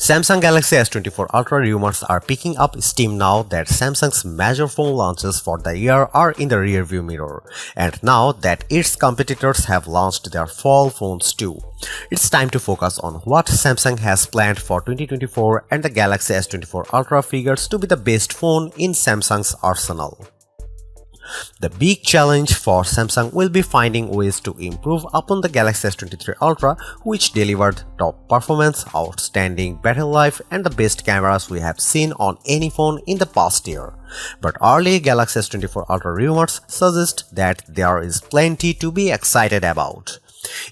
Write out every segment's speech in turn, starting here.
Samsung Galaxy S24 Ultra rumors are picking up steam now that Samsung's major phone launches for the year are in the rearview mirror, and now that its competitors have launched their fall phones too. It's time to focus on what Samsung has planned for 2024, and the Galaxy S24 Ultra figures to be the best phone in Samsung's arsenal. The big challenge for Samsung will be finding ways to improve upon the Galaxy S23 Ultra, which delivered top performance, outstanding battery life, and the best cameras we have seen on any phone in the past year. But early Galaxy S24 Ultra rumors suggest that there is plenty to be excited about.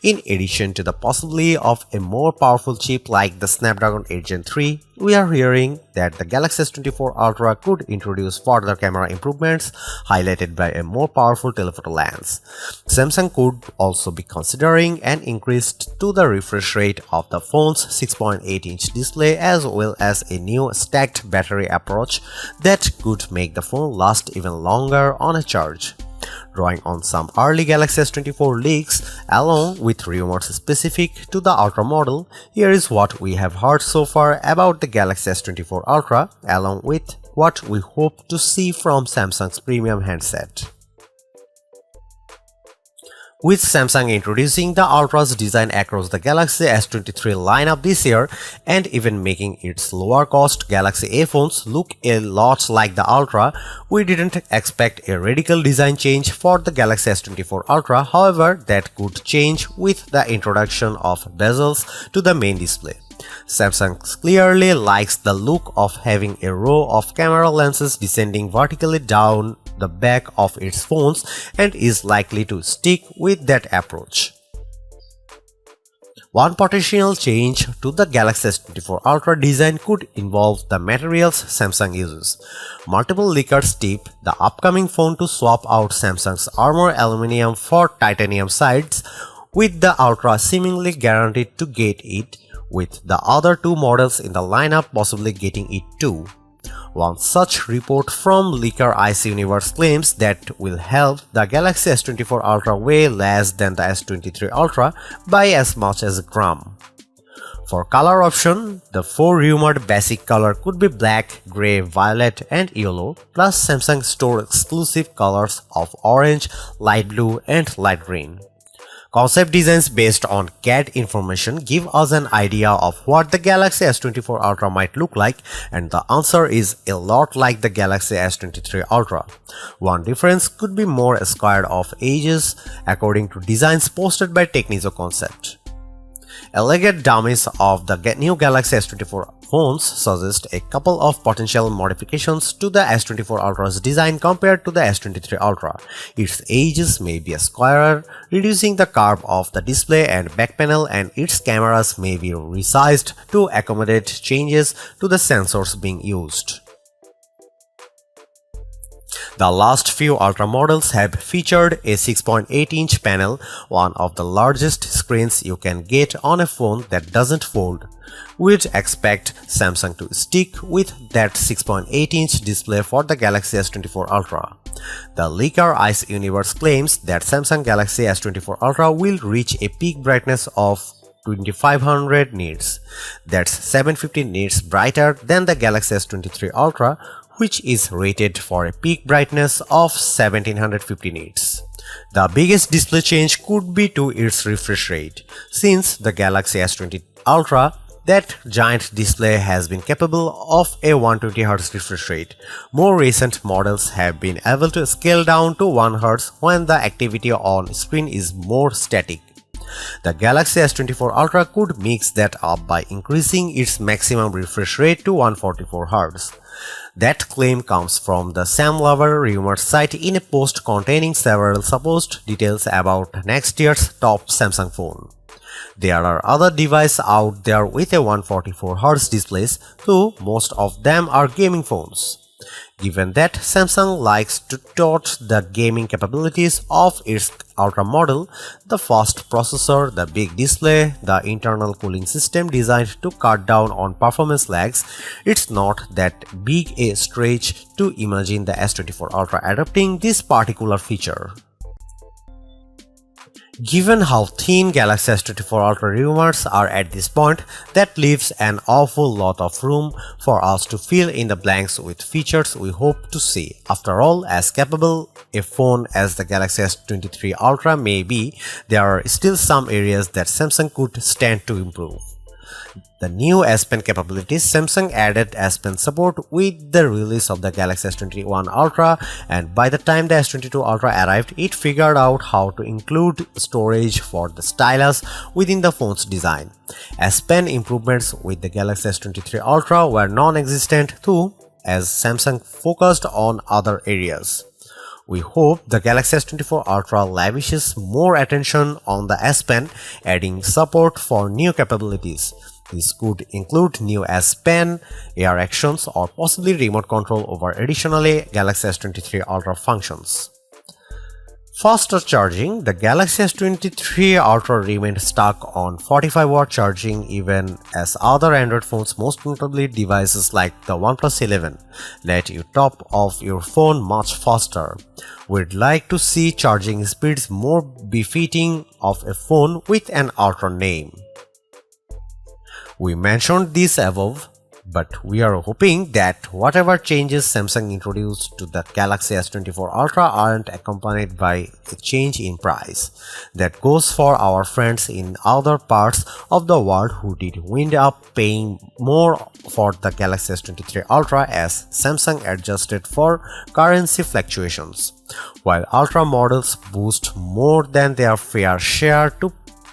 In addition to the possibility of a more powerful chip like the Snapdragon 8 Gen 3, we are hearing that the Galaxy S24 Ultra could introduce further camera improvements, highlighted by a more powerful telephoto lens. Samsung could also be considering an increase to the refresh rate of the phone's 6.8-inch display, as well as a new stacked battery approach that could make the phone last even longer on a charge. Drawing on some early Galaxy S24 leaks, along with rumors specific to the Ultra model, here is what we have heard so far about the Galaxy S24 Ultra, along with what we hope to see from Samsung's premium handset. With Samsung introducing the Ultra's design across the Galaxy S23 lineup this year, and even making its lower-cost Galaxy A phones look a lot like the Ultra, we didn't expect a radical design change for the Galaxy S24 Ultra. However, that could change with the introduction of bezels to the main display. Samsung clearly likes the look of having a row of camera lenses descending vertically down the back of its phones, and is likely to stick with that approach. One potential change to the Galaxy S24 Ultra design could involve the materials Samsung uses. Multiple leakers tip the upcoming phone to swap out Samsung's Armor aluminum for titanium sides, with the Ultra seemingly guaranteed to get it, with the other two models in the lineup possibly getting it too. One such report from leaker Ice Universe claims that will help the Galaxy S24 Ultra weigh less than the S23 Ultra by as much as a gram. For color option, the four rumored basic color could be black, grey, violet, and yellow, plus Samsung store exclusive colors of orange, light blue, and light green. Concept designs based on CAD information give us an idea of what the Galaxy S24 Ultra might look like, and the answer is a lot like the Galaxy S23 Ultra. One difference could be more squared off edges, according to designs posted by Technizo Concept. Alleged dummies of the new Galaxy S24 phones suggest a couple of potential modifications to the S24 Ultra's design compared to the S23 Ultra. Its edges may be squarer, reducing the curve of the display and back panel, and its cameras may be resized to accommodate changes to the sensors being used. The last few Ultra models have featured a 6.8-inch panel, one of the largest screens you can get on a phone that doesn't fold. We'd expect Samsung to stick with that 6.8-inch display for the Galaxy S24 Ultra. The leaker Ice Universe claims that Samsung Galaxy S24 Ultra will reach a peak brightness of 2500 nits. That's 750 nits brighter than the Galaxy S23 Ultra, which is rated for a peak brightness of 1750 nits. The biggest display change could be to its refresh rate. Since the Galaxy S20 Ultra, that giant display has been capable of a 120Hz refresh rate. More recent models have been able to scale down to 1Hz when the activity on screen is more static. The Galaxy S24 Ultra could mix that up by increasing its maximum refresh rate to 144Hz. That claim comes from the Sam Lover rumor site in a post containing several supposed details about next year's top Samsung phone. There are other devices out there with a 144Hz displays, though most of them are gaming phones. Given that Samsung likes to tout the gaming capabilities of its Ultra model, the fast processor, the big display, the internal cooling system designed to cut down on performance lags, it's not that big a stretch to imagine the S24 Ultra adopting this particular feature. Given how thin Galaxy S24 Ultra rumors are at this point, that leaves an awful lot of room for us to fill in the blanks with features we hope to see. After all, as capable a phone as the Galaxy S23 Ultra may be, there are still some areas that Samsung could stand to improve. The new S Pen capabilities. Samsung added S Pen support with the release of the Galaxy S21 Ultra, and by the time the S22 Ultra arrived, it figured out how to include storage for the stylus within the phone's design. S Pen improvements with the Galaxy S23 Ultra were non-existent too, as Samsung focused on other areas. We hope the Galaxy S24 Ultra lavishes more attention on the S Pen, adding support for new capabilities. This could include new S Pen, AR actions, or possibly remote control over additionally Galaxy S23 Ultra functions. Faster charging. The Galaxy S23 Ultra remained stuck on 45-watt charging even as other Android phones, most notably devices like the OnePlus 11, let you top off your phone much faster. We'd like to see charging speeds more befitting of a phone with an Ultra name. We mentioned this above, but we are hoping that whatever changes Samsung introduced to the Galaxy S24 Ultra aren't accompanied by a change in price. That goes for our friends in other parts of the world who did wind up paying more for the Galaxy S23 Ultra as Samsung adjusted for currency fluctuations. While Ultra models boost more than their fair share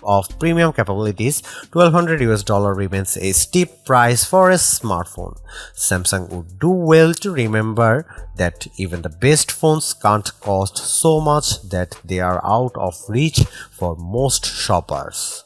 of premium capabilities, $1,200 remains a steep price for a smartphone. Samsung would do well to remember that even the best phones can't cost so much that they are out of reach for most shoppers.